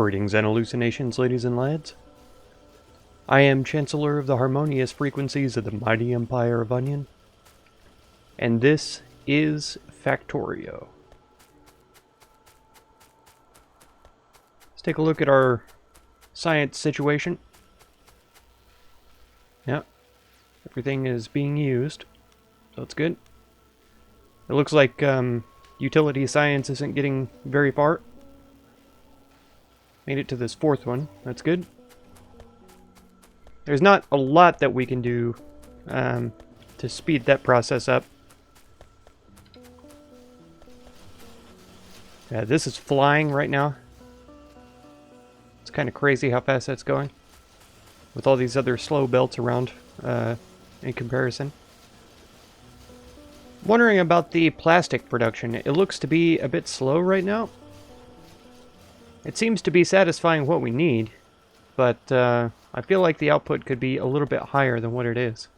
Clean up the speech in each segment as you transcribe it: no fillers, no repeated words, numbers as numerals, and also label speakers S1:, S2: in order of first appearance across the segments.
S1: Greetings and hallucinations, ladies and lads. I am Chancellor of the harmonious frequencies of the mighty Empire of Onion, and this is Factorio. Let's take a look at our science situation. Yep, everything is being used, so it's good. It looks like utility science isn't getting very far. Made it to this fourth one. That's good. There's not a lot that we can do to speed that process up. Yeah, this is flying right now. It's kind of crazy how fast that's going, with all these other slow belts around in comparison. Wondering about the plastic production. It looks to be a bit slow right now. It seems to be satisfying what we need, but I feel like the output could be a little bit higher than what it is.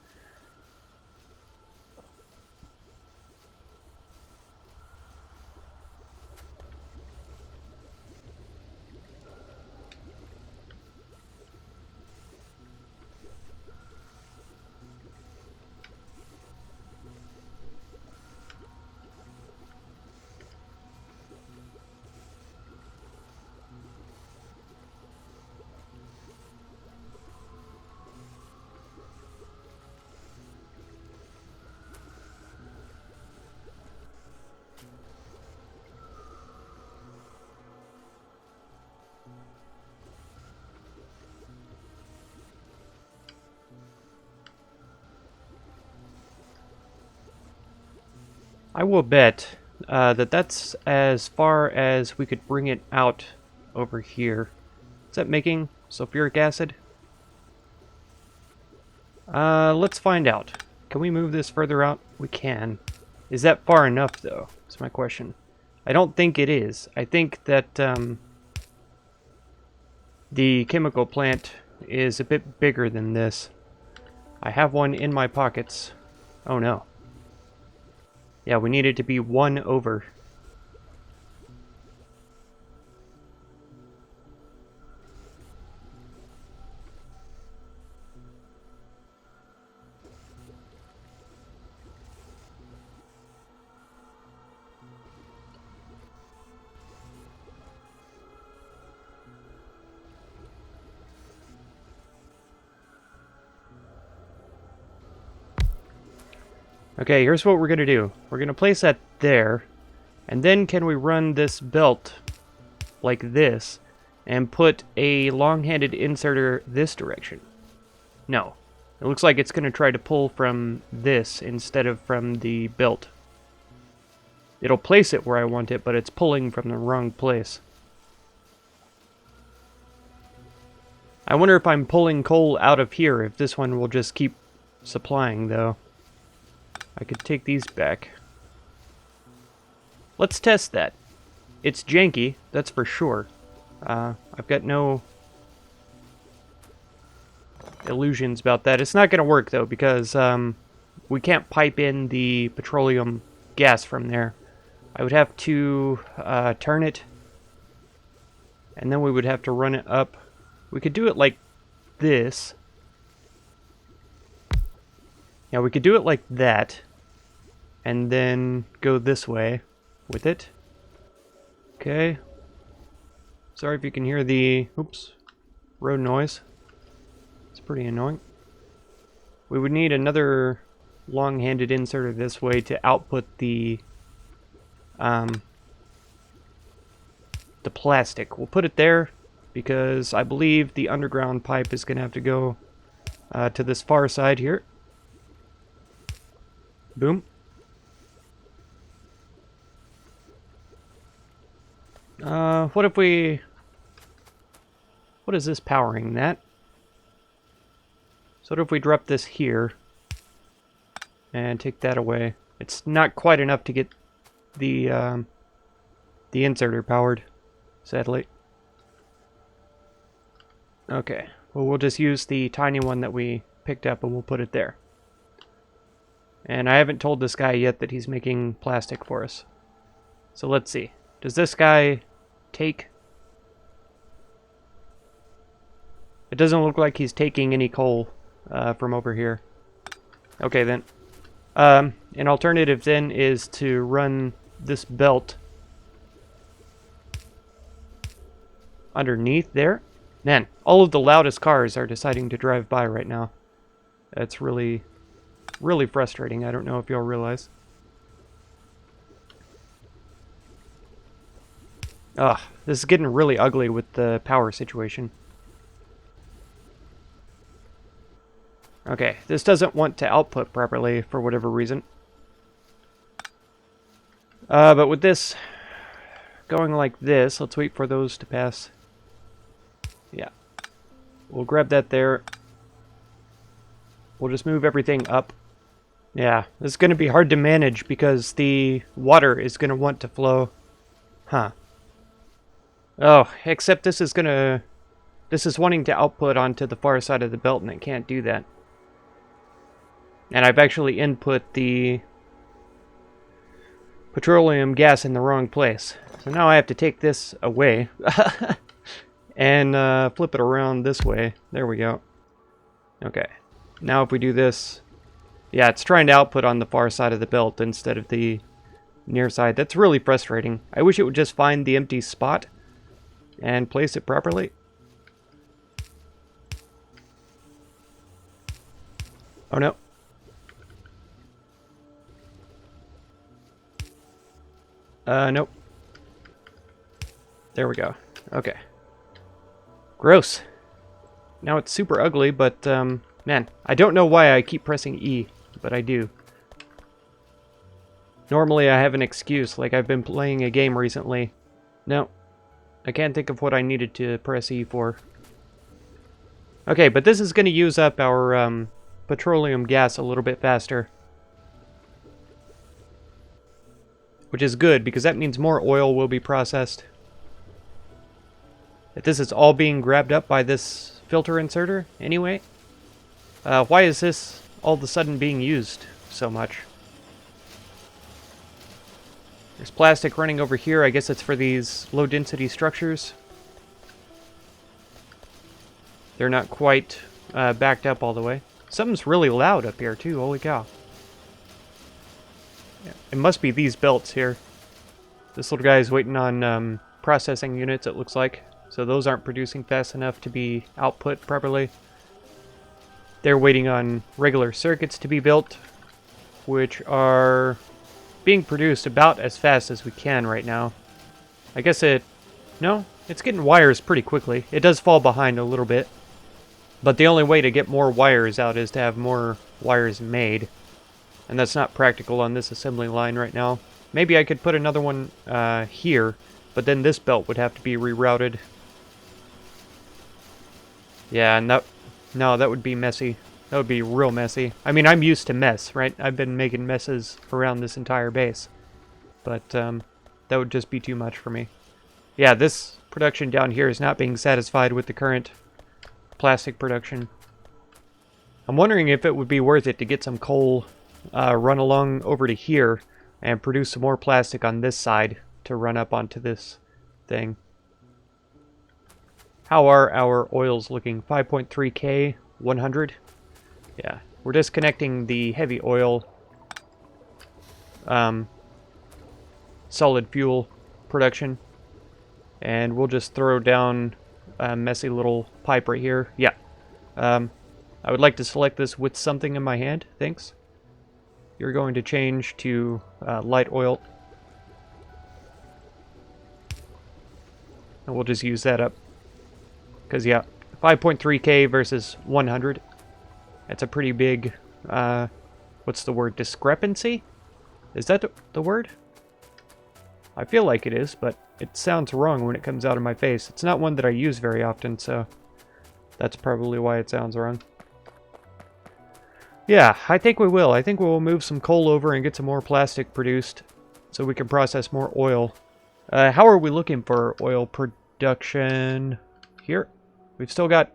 S1: I will bet that that's as far as we could bring it out over here. Is that making sulfuric acid? Let's find out. Can we move this further out? We can. Is that far enough, though? That's my question. I don't think it is. I think that the chemical plant is a bit bigger than this. I have one in my pockets. Oh no. Yeah, we need it to be 1 over. Okay, here's what we're going to do. We're going to place that there, and then can we run this belt like this and put a long-handed inserter this direction? No. It looks like it's going to try to pull from this instead of from the belt. It'll place it where I want it, but it's pulling from the wrong place. I wonder if I'm pulling coal out of here, if this one will just keep supplying, though. I could take these back. Let's test that. It's janky, that's for sure. I've got no illusions about that. It's not going to work, though, because we can't pipe in the petroleum gas from there. I would have to turn it, and then we would have to run it up. We could do it like this. Yeah, we could do it like that, and then go this way with it. Okay. Sorry if you can hear the, road noise. It's pretty annoying. We would need another long-handed inserter this way to output the plastic. We'll put it there because I believe the underground pipe is going to have to go to this far side here. Boom. What if we... What is this powering that? So what if we drop this here and take that away? It's not quite enough to get the inserter powered, sadly. Okay, well we'll just use the tiny one that we picked up and we'll put it there. And I haven't told this guy yet that he's making plastic for us. So let's see. Does this guy take It doesn't look like he's taking any coal from over here. Okay, then. An alternative then is to run this belt underneath there. Man, all of the loudest cars are deciding to drive by right now. That's really, really frustrating. I don't know if y'all realize. Ugh, this is getting really ugly with the power situation. Okay, this doesn't want to output properly for whatever reason. But with this going like this, let's wait for those to pass. Yeah. We'll grab that there. We'll just move everything up. Yeah, this is going to be hard to manage because the water is going to want to flow. Huh. Oh, except this is wanting to output onto the far side of the belt, and it can't do that. And I've actually input the petroleum gas in the wrong place. So now I have to take this away and flip it around this way. There we go. Okay. Now if we do this, yeah, it's trying to output on the far side of the belt instead of the near side. That's really frustrating. I wish it would just find the empty spot and place it properly. Oh no. Nope. There we go. Okay. Gross. Now it's super ugly, but, man, I don't know why I keep pressing E, but I do. Normally I have an excuse, like I've been playing a game recently. No. I can't think of what I needed to press E for. Okay, but this is going to use up our, petroleum gas a little bit faster. Which is good, because that means more oil will be processed. If this is all being grabbed up by this filter inserter, anyway. Why is this all of a sudden being used so much? There's plastic running over here. I guess it's for these low-density structures. They're not quite backed up all the way. Something's really loud up here, too. Holy cow. Yeah, it must be these belts here. This little guy is waiting on processing units, it looks like. So those aren't producing fast enough to be output properly. They're waiting on regular circuits to be built, which are being produced about as fast as we can right now. I guess no, it's getting wires pretty quickly. It does fall behind a little bit. But the only way to get more wires out is to have more wires made. And that's not practical on this assembly line right now. Maybe I could put another one here, but then this belt would have to be rerouted. Yeah, and that would be messy. That would be real messy. I mean, I'm used to mess, right? I've been making messes around this entire base. But that would just be too much for me. Yeah, this production down here is not being satisfied with the current plastic production. I'm wondering if it would be worth it to get some coal run along over to here and produce some more plastic on this side to run up onto this thing. How are our oils looking? 5.3K, 100? Yeah, we're disconnecting the heavy oil solid fuel production, and we'll just throw down a messy little pipe right here. Yeah. I would like to select this with something in my hand. Thanks. You're going to change to light oil. And we'll just use that up. Because, yeah, 5.3K versus 100. That's a pretty big, what's the word, discrepancy? Is that the word? I feel like it is, but it sounds wrong when it comes out of my face. It's not one that I use very often, so that's probably why it sounds wrong. Yeah, I think we will. I think we'll move some coal over and get some more plastic produced so we can process more oil. How are we looking for oil production here? We've still got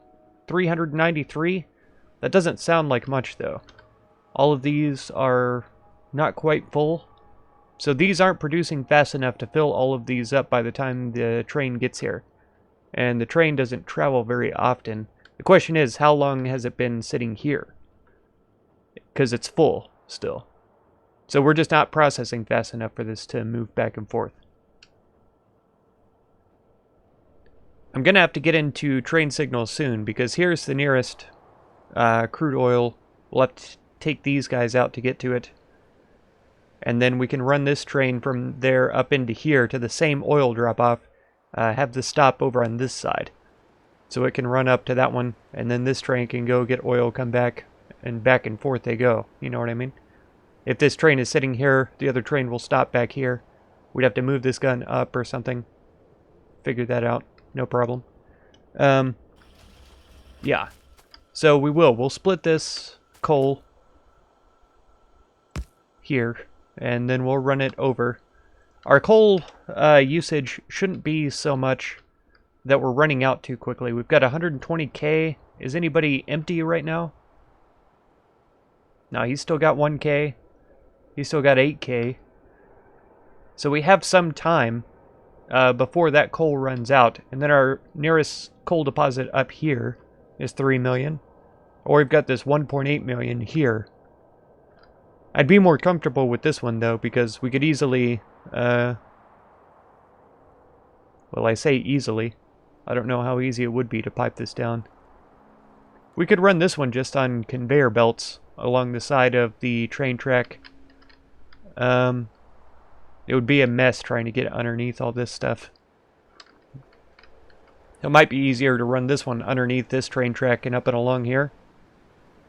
S1: 393. That doesn't sound like much, though. All of these are not quite full. So these aren't producing fast enough to fill all of these up by the time the train gets here. And the train doesn't travel very often. The question is, how long has it been sitting here? Because it's full still. So we're just not processing fast enough for this to move back and forth. I'm going to have to get into train signals soon, because here's the nearest crude oil. We'll have to take these guys out to get to it. And then we can run this train from there up into here to the same oil drop-off. Have the stop over on this side. So it can run up to that one, and then this train can go get oil, come back and forth they go. You know what I mean? If this train is sitting here, the other train will stop back here. We'd have to move this gun up or something. Figure that out. No problem. Yeah. So we'll split this coal here, and then we'll run it over. Our coal usage shouldn't be so much that we're running out too quickly. We've got 120k. Is anybody empty right now? No, he's still got 1k. He's still got 8k. So we have some time before that coal runs out. And then our nearest coal deposit up here is 3 million. Or we've got this 1.8 million here. I'd be more comfortable with this one, though, because we could easily... well, I say easily. I don't know how easy it would be to pipe this down. We could run this one just on conveyor belts along the side of the train track. It would be a mess trying to get underneath all this stuff. It might be easier to run this one underneath this train track and up and along here,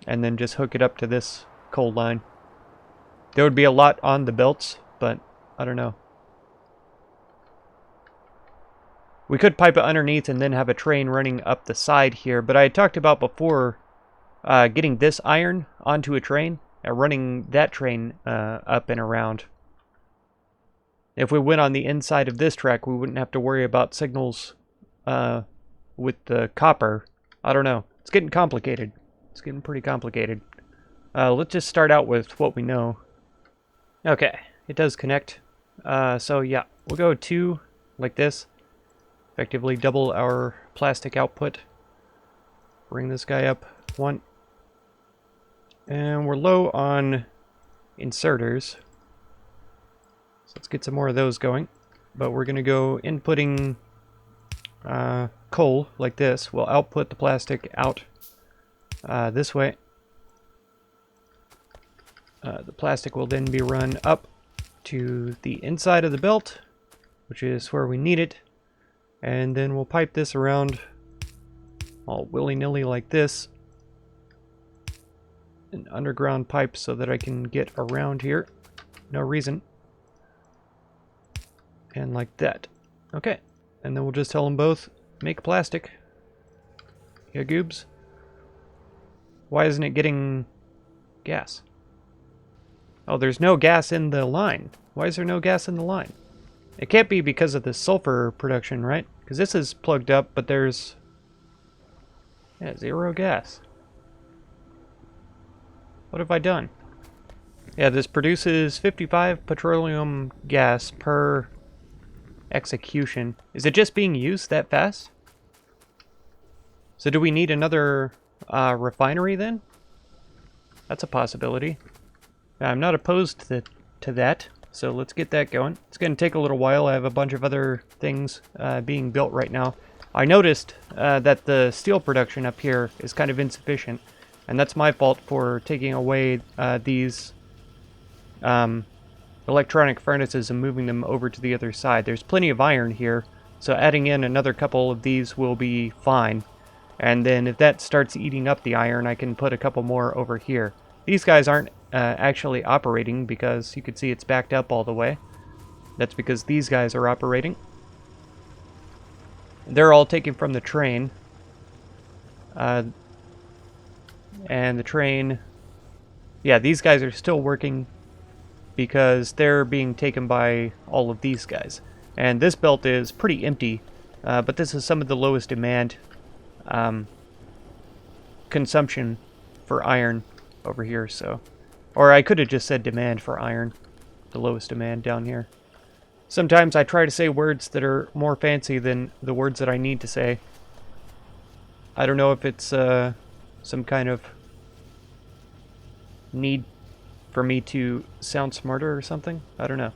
S1: and then just hook it up to this coal line. There would be a lot on the belts, but I don't know. We could pipe it underneath and then have a train running up the side here, but I had talked about before getting this iron onto a train and running that train up and around. If we went on the inside of this track, we wouldn't have to worry about signals with the copper. I don't know. It's getting complicated. It's getting pretty complicated. Let's just start out with what we know. Okay, it does connect. So yeah, we'll go 2 like this. Effectively double our plastic output. Bring this guy up 1. And we're low on inserters. So let's get some more of those going. But we're going to go inputting coal like this. We'll output the plastic out this way. The plastic will then be run up to the inside of the belt, which is where we need it. And then we'll pipe this around all willy-nilly like this. An underground pipe so that I can get around here. No reason. And like that. Okay. And then we'll just tell them both, make plastic. Yeah, goobs. Why isn't it getting gas? Oh, there's no gas in the line. Why is there no gas in the line? It can't be because of the sulfur production, right? Because this is plugged up, but there's... yeah, 0 gas. What have I done? Yeah, this produces 55 petroleum gas per execution. Is it just being used that fast? So do we need another refinery then? That's a possibility. I'm not opposed to that, so let's get that going. It's going to take a little while. I have a bunch of other things being built right now. I noticed that the steel production up here is kind of insufficient, and that's my fault for taking away these electronic furnaces and moving them over to the other side. There's plenty of iron here, so adding in another couple of these will be fine. And then if that starts eating up the iron, I can put a couple more over here. These guys aren't actually operating because you can see it's backed up all the way. That's because these guys are operating. They're all taken from the train. And the train... yeah, these guys are still working because they're being taken by all of these guys. And this belt is pretty empty, but this is some of the lowest demand consumption for iron over here, so... or I could have just said demand for iron. The lowest demand down here. Sometimes I try to say words that are more fancy than the words that I need to say. I don't know if it's some kind of need for me to sound smarter or something. I don't know.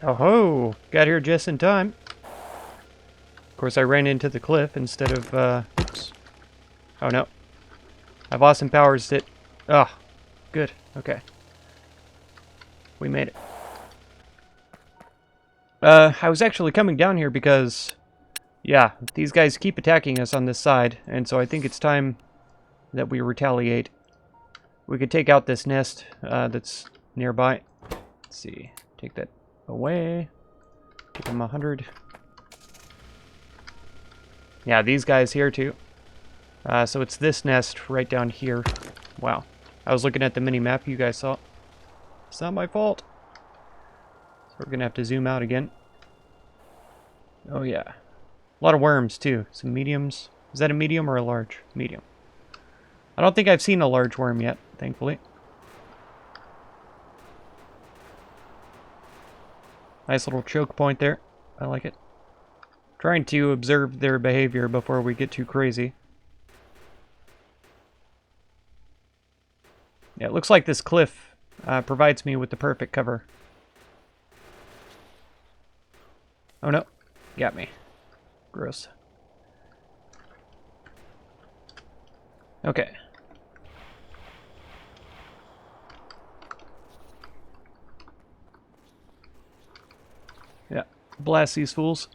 S1: Oh ho! Got here just in time. Of course, I ran into the cliff instead of, oops. Oh no. I've Austin Powers it. Oh, good. Okay. We made it. I was actually coming down here because, yeah, these guys keep attacking us on this side, and so I think it's time that we retaliate. We could take out this nest that's nearby. Let's see. Take that away. Give them 100. Yeah, these guys here too. So it's this nest right down here. Wow. I was looking at the mini-map you guys saw. It's not my fault. So we're gonna have to zoom out again. Oh yeah. A lot of worms too. Some mediums. Is that a medium or a large? Medium. I don't think I've seen a large worm yet, thankfully. Nice little choke point there. I like it. Trying to observe their behavior before we get too crazy. Yeah, it looks like this cliff provides me with the perfect cover. Oh no, got me. Gross. Okay. Yeah, blast these fools.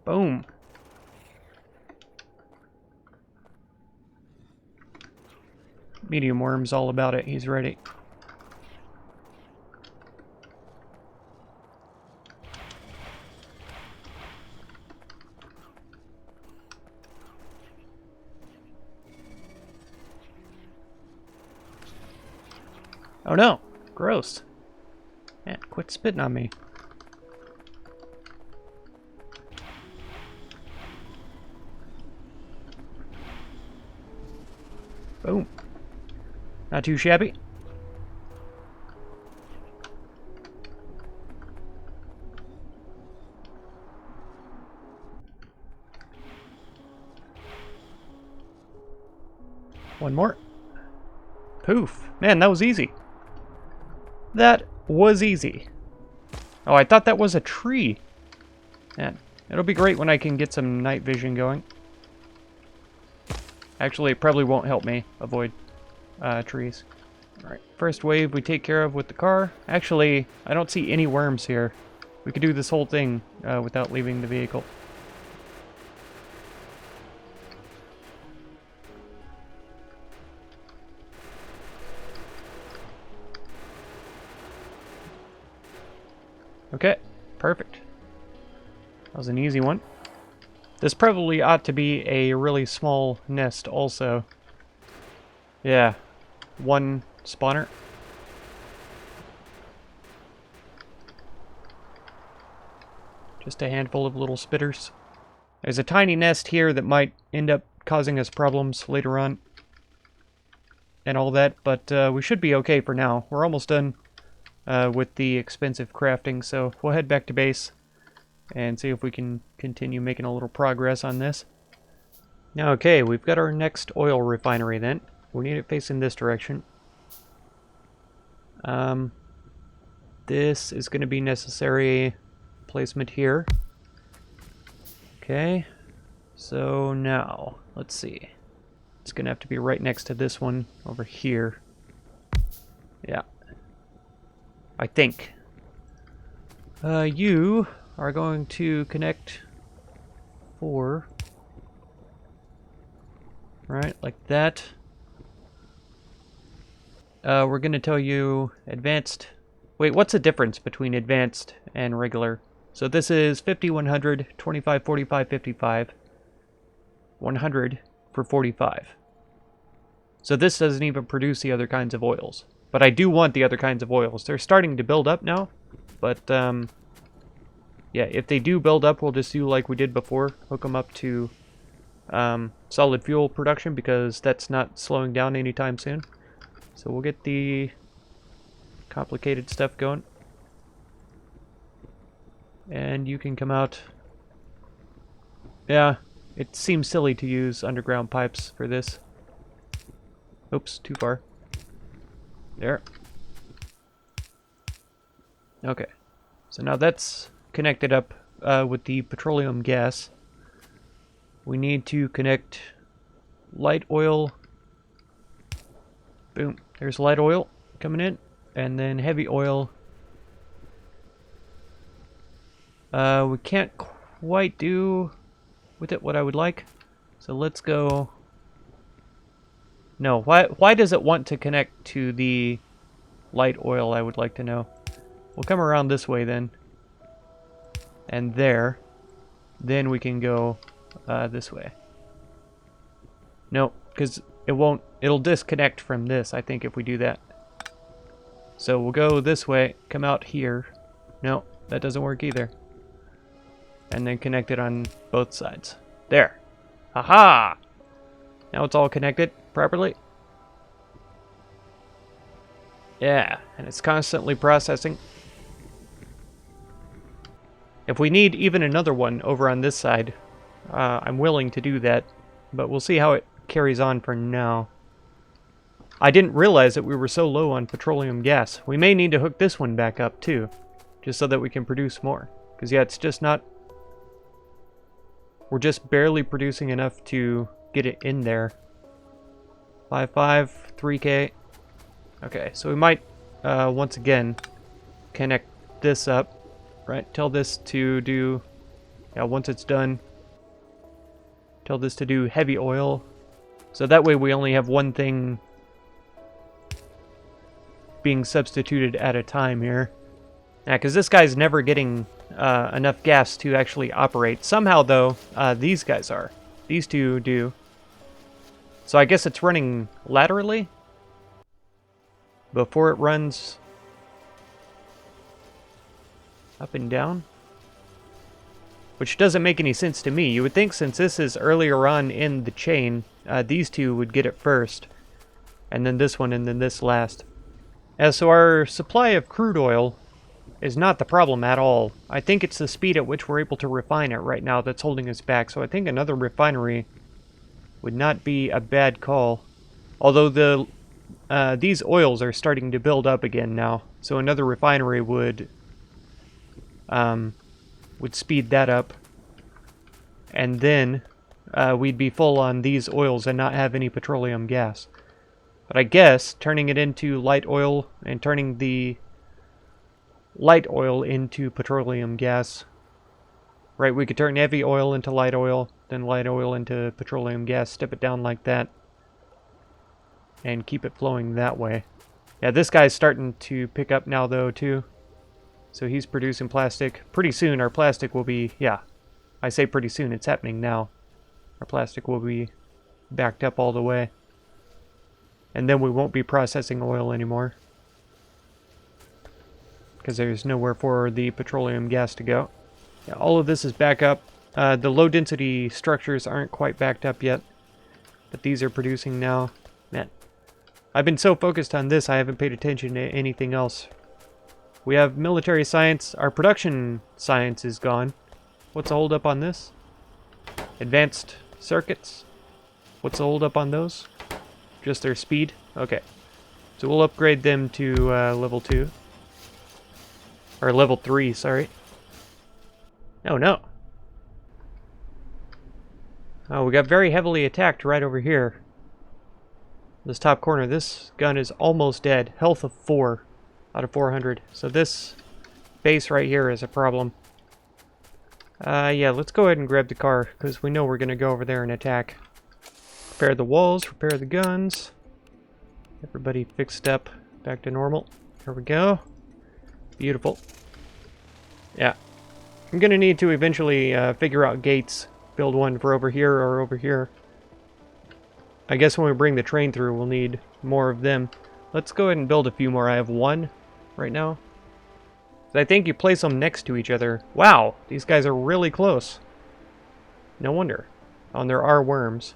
S1: Boom. Medium worm's all about it. He's ready. Oh no! Gross. Man, quit spitting on me. Boom. Not too shabby. One more. Poof. Man, that was easy. That was easy. Oh, I thought that was a tree. Man, it'll be great when I can get some night vision going. Actually, it probably won't help me avoid trees. Alright, first wave we take care of with the car. Actually, I don't see any worms here. We could do this whole thing without leaving the vehicle. Okay, perfect. That was an easy one. This probably ought to be a really small nest also. Yeah, one spawner. Just a handful of little spitters. There's a tiny nest here that might end up causing us problems later on. And all that, but we should be okay for now. We're almost done with the expensive crafting, so we'll head back to base and see if we can continue making a little progress on this. Now, okay, we've got our next oil refinery then. We need it facing this direction. This is going to be necessary placement here. Okay, so now, let's see. It's going to have to be right next to this one over here. Yeah. I think. You are going to connect 4. Right, like that. We're going to tell you advanced. Wait, what's the difference between advanced and regular? So this is 50, 100, 25, 45, 55, 100 for 45. So this doesn't even produce the other kinds of oils. But I do want the other kinds of oils. They're starting to build up now. But, yeah, if they do build up, we'll just do like we did before. Hook them up to solid fuel production, because that's not slowing down anytime soon. So we'll get the complicated stuff going. And you can come out. Yeah, it seems silly to use underground pipes for this. Oops, too far. There. Okay, so now that's connected up with the petroleum gas. We need to connect light oil. Boom, there's light oil coming in, and then heavy oil. We can't quite do with it what I would like, so let's go. No, why does it want to connect to the light oil? I would like to know. We'll come around this way then, and there. Then we can go this way. No, because it won't. It'll disconnect from this, I think, if we do that. So we'll go this way, come out here. No, that doesn't work either. And then connect it on both sides. There. Aha! Now it's all connected properly. Yeah, and it's constantly processing. If we need even another one over on this side, I'm willing to do that, but we'll see how it carries on for now. I didn't realize that we were so low on petroleum gas. We may need to hook this one back up too, just so that we can produce more. Because yeah, it's just not... We're just barely producing enough to get it in there. 5.5, 3K. Okay, so we might, once again, connect this up. Right, tell this to do... Yeah, once it's done, tell this to do heavy oil. So that way we only have one thing being substituted at a time here. Yeah, because this guy's never getting enough gas to actually operate. Somehow, though, these guys are. These two do. So I guess it's running laterally before it runs up and down. Which doesn't make any sense to me. You would think since this is earlier on in the chain, these two would get it first. And then this one, and then this last. So our supply of crude oil is not the problem at all. I think it's the speed at which we're able to refine it right now that's holding us back. So I think another refinery would not be a bad call. Although these oils are starting to build up again now. So another refinery would speed that up. And then we'd be full on these oils and not have any petroleum gas. But I guess turning it into light oil and turning the light oil into petroleum gas. Right, we could turn heavy oil into light oil, then light oil into petroleum gas, step it down like that, and keep it flowing that way. Yeah, this guy's starting to pick up now though too. So he's producing plastic. Pretty soon our plastic will be, yeah, I say pretty soon, it's happening now. Our plastic will be backed up all the way. And then we won't be processing oil anymore, because there's nowhere for the petroleum gas to go. Yeah, all of this is back up. The low density structures aren't quite backed up yet, but these are producing now. Man, I've been so focused on this I haven't paid attention to anything else. We have military science. Our production science is gone. What's the hold up on this? Advanced circuits. What's the hold up on those? Just their speed? Okay. So we'll upgrade them to level 2. Or level 3, sorry. Oh, no. Oh, we got very heavily attacked right over here. This top corner. This gun is almost dead. Health of 4 out of 400. So this base right here is a problem. Yeah, let's go ahead and grab the car, because we know we're going to go over there and attack. Repair the walls, repair the guns. Everybody fixed up, back to normal. Here we go. Beautiful. Yeah. I'm going to need to eventually figure out gates. Build one for over here or over here. I guess when we bring the train through, we'll need more of them. Let's go ahead and build a few more. I have one right now. I think you place them next to each other. Wow, these guys are really close. No wonder. Oh, and there are worms.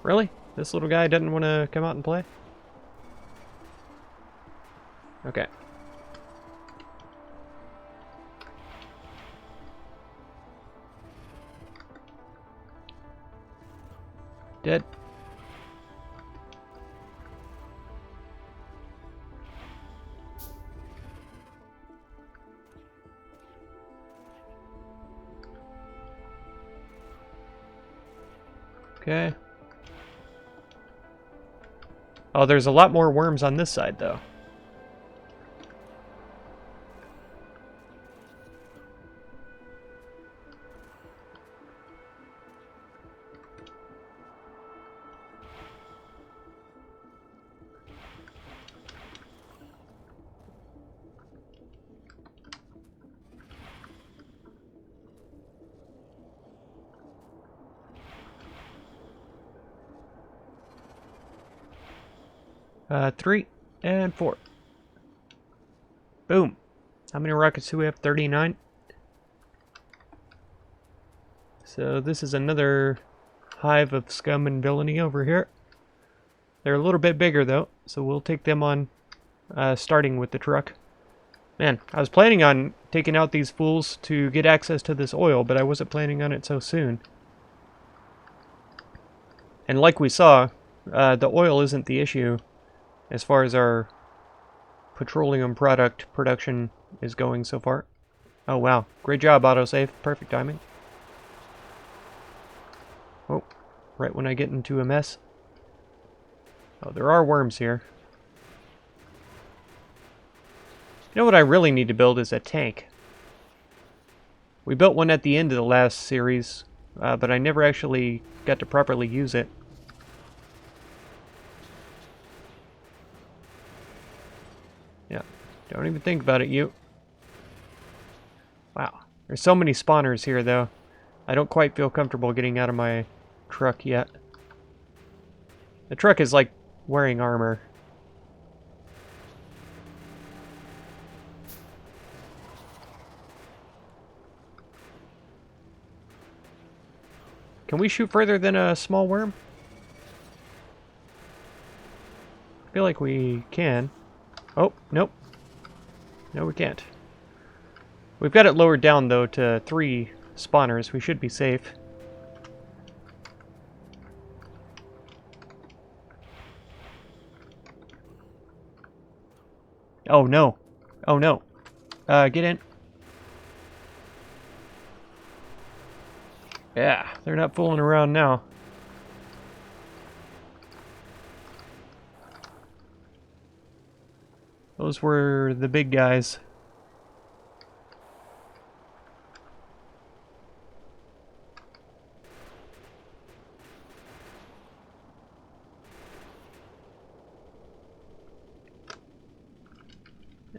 S1: Really? This little guy doesn't want to come out and play? Okay. Dead. Okay. Oh, there's a lot more worms on this side, though. Three and four. Boom. How many rockets do we have? 39. So this is another hive of scum and villainy over here. They're a little bit bigger though, so we'll take them on starting with the truck. Man, I was planning on taking out these fools to get access to this oil, but I wasn't planning on it so soon. And like we saw, the oil isn't the issue as far as our petroleum product production is going so far. Oh wow, great job autosave, perfect timing. Oh, right when I get into a mess. Oh, there are worms here. You know what I really need to build is a tank. We built one at the end of the last series, but I never actually got to properly use it. Yeah, don't even think about it, you. Wow, there's so many spawners here, though. I don't quite feel comfortable getting out of my truck yet. The truck is like wearing armor. Can we shoot further than a small worm? I feel like we can. Oh, nope. No, we can't. We've got it lowered down, though, to 3 spawners. We should be safe. Oh, no. Oh, no. Get in. Yeah, they're not fooling around now. Those were the big guys.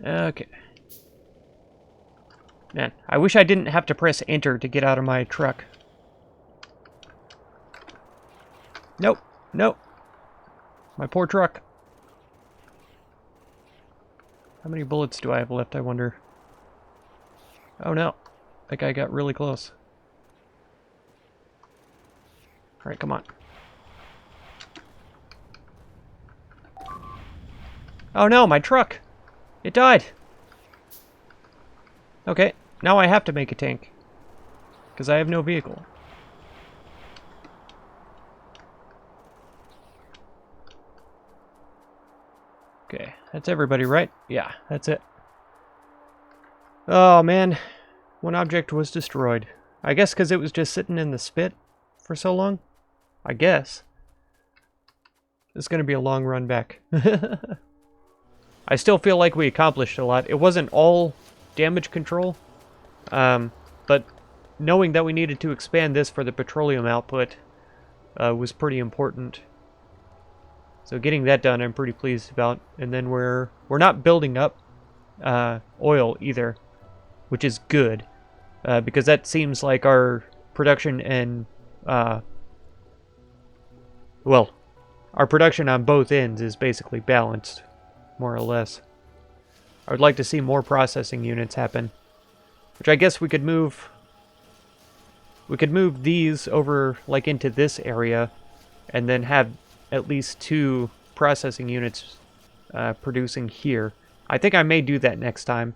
S1: Okay. Man, I wish I didn't have to press enter to get out of my truck. Nope, nope. My poor truck. How many bullets do I have left, I wonder? Oh no, that guy got really close. Alright, come on. Oh no, my truck! It died! Okay, now I have to make a tank. Because I have no vehicle. Okay, that's everybody, right? Yeah, that's it. Oh man, one object was destroyed. I guess because it was just sitting in the spit for so long? I guess. It's going to be a long run back. I still feel like we accomplished a lot. It wasn't all damage control, but knowing that we needed to expand this for the petroleum output was pretty important. So getting that done, I'm pretty pleased about. And then we're not building up oil either, which is good, because that seems like our production and well, our production on both ends is basically balanced, more or less. I would like to see more processing units happen, which I guess we could move. We could move these over like into this area, and then have at least 2 processing units producing here. I think I may do that next time.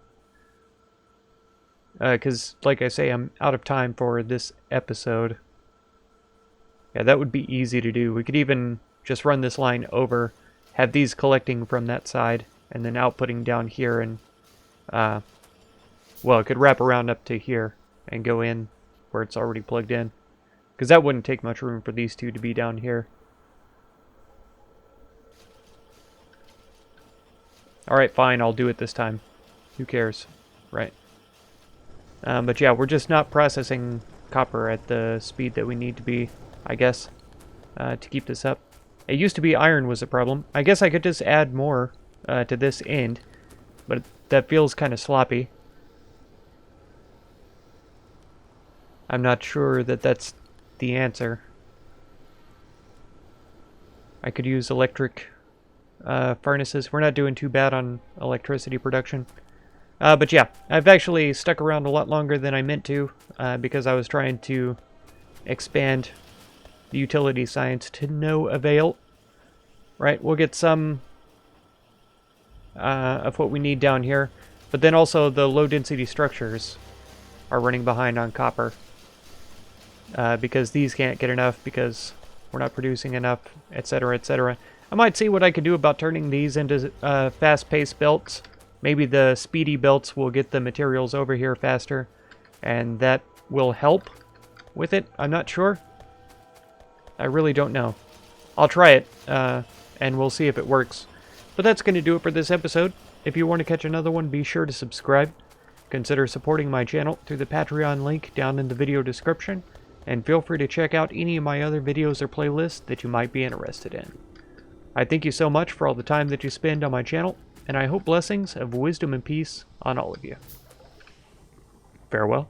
S1: Because, like I say, I'm out of time for this episode. Yeah, that would be easy to do. We could even just run this line over, have these collecting from that side, and then outputting down here, and, well, it could wrap around up to here and go in where it's already plugged in. Because that wouldn't take much room for these 2 to be down here. Alright, fine, I'll do it this time. Who cares? Right. But yeah, we're just not processing copper at the speed that we need to be, I guess, to keep this up. It used to be iron was a problem. I guess I could just add more to this end, but that feels kind of sloppy. I'm not sure that that's the answer. I could use electric furnaces. We're not doing too bad on electricity production. But yeah, I've actually stuck around a lot longer than I meant to, because I was trying to expand the utility science to no avail. Right, we'll get some of what we need down here, but then also the low-density structures are running behind on copper, because these can't get enough, because we're not producing enough, etc., etc. I might see what I could do about turning these into fast-paced belts. Maybe the speedy belts will get the materials over here faster, and that will help with it. I'm not sure. I really don't know. I'll try it, and we'll see if it works. But that's going to do it for this episode. If you want to catch another one, be sure to subscribe. Consider supporting my channel through the Patreon link down in the video description, and feel free to check out any of my other videos or playlists that you might be interested in. I thank you so much for all the time that you spend on my channel, and I hope blessings of wisdom and peace on all of you. Farewell.